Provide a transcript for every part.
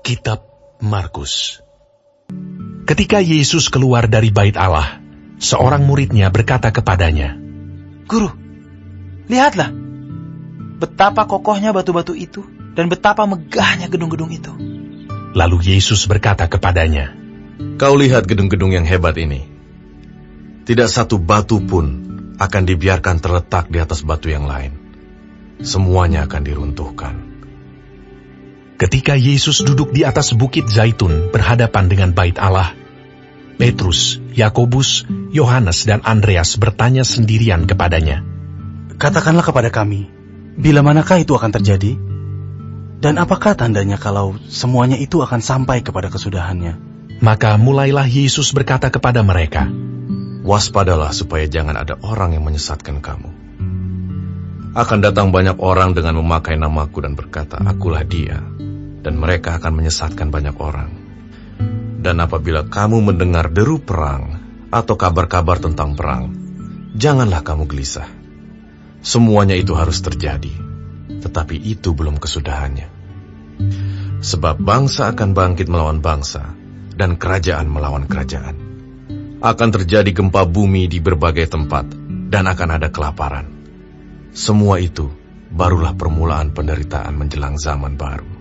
Kitab Markus. Ketika Yesus keluar dari bait Allah, seorang muridnya berkata kepadanya, "Guru, lihatlah, betapa kokohnya batu-batu itu, dan betapa megahnya gedung-gedung itu." Lalu Yesus berkata kepadanya, "Kau lihat gedung-gedung yang hebat ini. Tidak satu batu pun akan dibiarkan terletak di atas batu yang lain. Semuanya akan diruntuhkan." Ketika Yesus duduk di atas bukit Zaitun berhadapan dengan bait Allah, Petrus, Yakobus, Yohanes, dan Andreas bertanya sendirian kepadanya, "Katakanlah kepada kami, bila manakah itu akan terjadi? Dan apakah tandanya kalau semuanya itu akan sampai kepada kesudahannya?" Maka mulailah Yesus berkata kepada mereka, "Waspadalah supaya jangan ada orang yang menyesatkan kamu. Akan datang banyak orang dengan memakai namaku dan berkata, 'Akulah dia,' dan mereka akan menyesatkan banyak orang. Dan apabila kamu mendengar deru perang atau kabar-kabar tentang perang, janganlah kamu gelisah. Semuanya itu harus terjadi, tetapi itu belum kesudahannya. Sebab bangsa akan bangkit melawan bangsa, dan kerajaan melawan kerajaan. Akan terjadi gempa bumi di berbagai tempat, dan akan ada kelaparan. Semua itu barulah permulaan penderitaan menjelang zaman baru.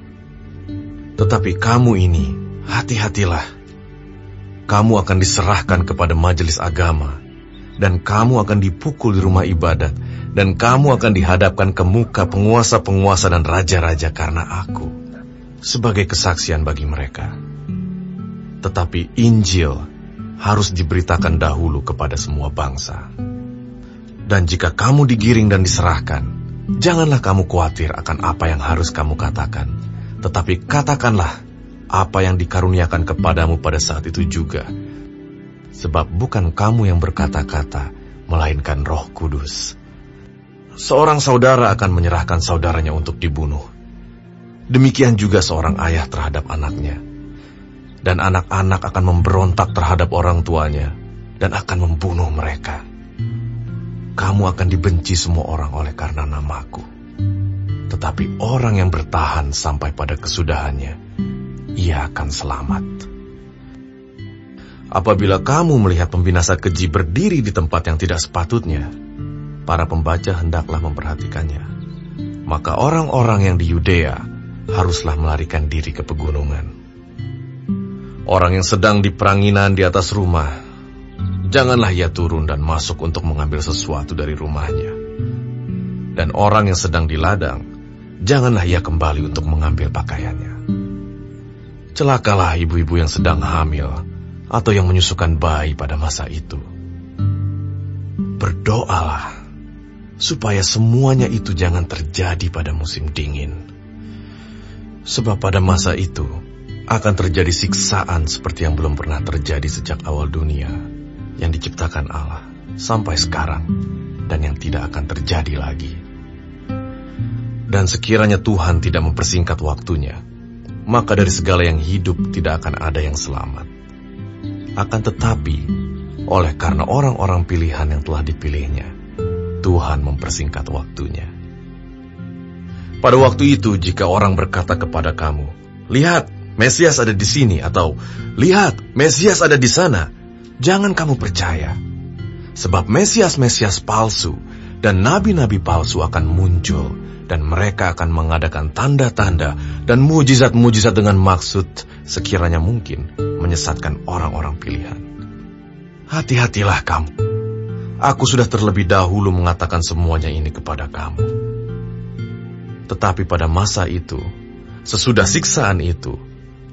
Tetapi kamu ini, hati-hatilah. Kamu akan diserahkan kepada majelis agama, dan kamu akan dipukul di rumah ibadat, dan kamu akan dihadapkan ke muka penguasa-penguasa dan raja-raja karena aku, sebagai kesaksian bagi mereka. Tetapi Injil harus diberitakan dahulu kepada semua bangsa. Dan jika kamu digiring dan diserahkan, janganlah kamu khawatir akan apa yang harus kamu katakan, tetapi katakanlah apa yang dikaruniakan kepadamu pada saat itu juga. Sebab bukan kamu yang berkata-kata, melainkan Roh Kudus. Seorang saudara akan menyerahkan saudaranya untuk dibunuh. Demikian juga seorang ayah terhadap anaknya. Dan anak-anak akan memberontak terhadap orang tuanya, dan akan membunuh mereka. Kamu akan dibenci semua orang oleh karena namaku. Tetapi orang yang bertahan sampai pada kesudahannya, ia akan selamat. Apabila kamu melihat pembinasa keji berdiri di tempat yang tidak sepatutnya, para pembaca hendaklah memperhatikannya. Maka orang-orang yang di Yudea haruslah melarikan diri ke pegunungan. Orang yang sedang di peranginan di atas rumah, janganlah ia turun dan masuk untuk mengambil sesuatu dari rumahnya. Dan orang yang sedang di ladang, janganlah ia kembali untuk mengambil pakaiannya. Celakalah ibu-ibu yang sedang hamil atau yang menyusukan bayi pada masa itu. Berdoalah supaya semuanya itu jangan terjadi pada musim dingin. Sebab pada masa itu akan terjadi siksaan seperti yang belum pernah terjadi sejak awal dunia yang diciptakan Allah sampai sekarang, dan yang tidak akan terjadi lagi. Dan sekiranya Tuhan tidak mempersingkat waktunya, maka dari segala yang hidup tidak akan ada yang selamat. Akan tetapi, oleh karena orang-orang pilihan yang telah dipilihnya, Tuhan mempersingkat waktunya. Pada waktu itu, jika orang berkata kepada kamu, "Lihat, Mesias ada di sini," atau "Lihat, Mesias ada di sana," jangan kamu percaya. Sebab Mesias-Mesias palsu dan nabi-nabi palsu akan muncul, dan mereka akan mengadakan tanda-tanda dan mujizat-mujizat dengan maksud sekiranya mungkin menyesatkan orang-orang pilihan. Hati-hatilah kamu. Aku sudah terlebih dahulu mengatakan semuanya ini kepada kamu. Tetapi pada masa itu, sesudah siksaan itu,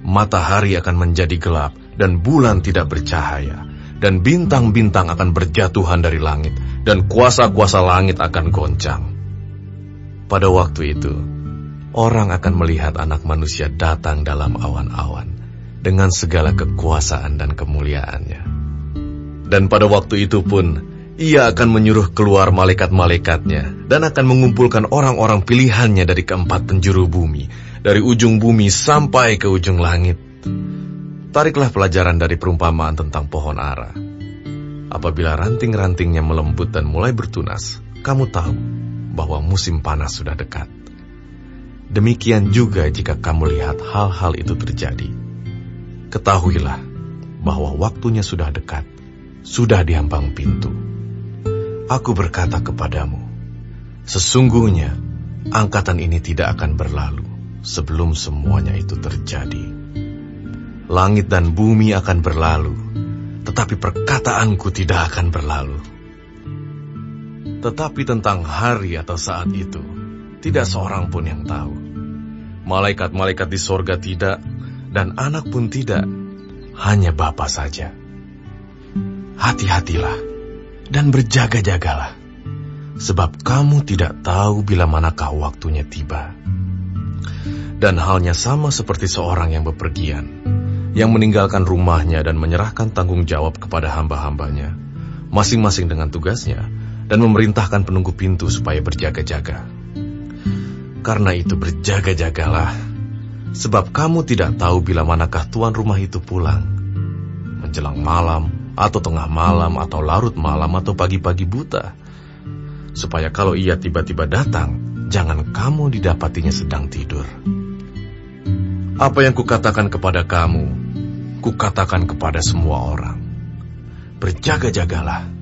matahari akan menjadi gelap dan bulan tidak bercahaya, dan bintang-bintang akan berjatuhan dari langit, dan kuasa-kuasa langit akan goncang. Pada waktu itu, orang akan melihat Anak Manusia datang dalam awan-awan, dengan segala kekuasaan dan kemuliaannya. Dan pada waktu itu pun, Ia akan menyuruh keluar malaikat-malaikatnya, dan akan mengumpulkan orang-orang pilihannya dari keempat penjuru bumi, dari ujung bumi sampai ke ujung langit. Tariklah pelajaran dari perumpamaan tentang pohon ara. Apabila ranting-rantingnya melembut dan mulai bertunas, kamu tahu bahwa musim panas sudah dekat. Demikian juga jika kamu lihat hal-hal itu terjadi. Ketahuilah bahwa waktunya sudah dekat, sudah di ambang pintu. Aku berkata kepadamu, sesungguhnya angkatan ini tidak akan berlalu sebelum semuanya itu terjadi. Langit dan bumi akan berlalu, tetapi perkataanku tidak akan berlalu. Tetapi tentang hari atau saat itu, tidak seorang pun yang tahu. Malaikat-malaikat di sorga tidak, dan anak pun tidak, hanya Bapa saja. Hati-hatilah dan berjaga-jagalah, sebab kamu tidak tahu bila manakah waktunya tiba. Dan halnya sama seperti seorang yang bepergian, yang meninggalkan rumahnya dan menyerahkan tanggung jawab kepada hamba-hambanya, masing-masing dengan tugasnya, dan memerintahkan penunggu pintu supaya berjaga-jaga. Karena itu berjaga-jagalah, sebab kamu tidak tahu bila manakah tuan rumah itu pulang, menjelang malam, atau tengah malam, atau larut malam, atau pagi-pagi buta, supaya kalau ia tiba-tiba datang, jangan kamu didapatinya sedang tidur. Apa yang kukatakan kepada kamu, kukatakan kepada semua orang. Berjaga-jagalah,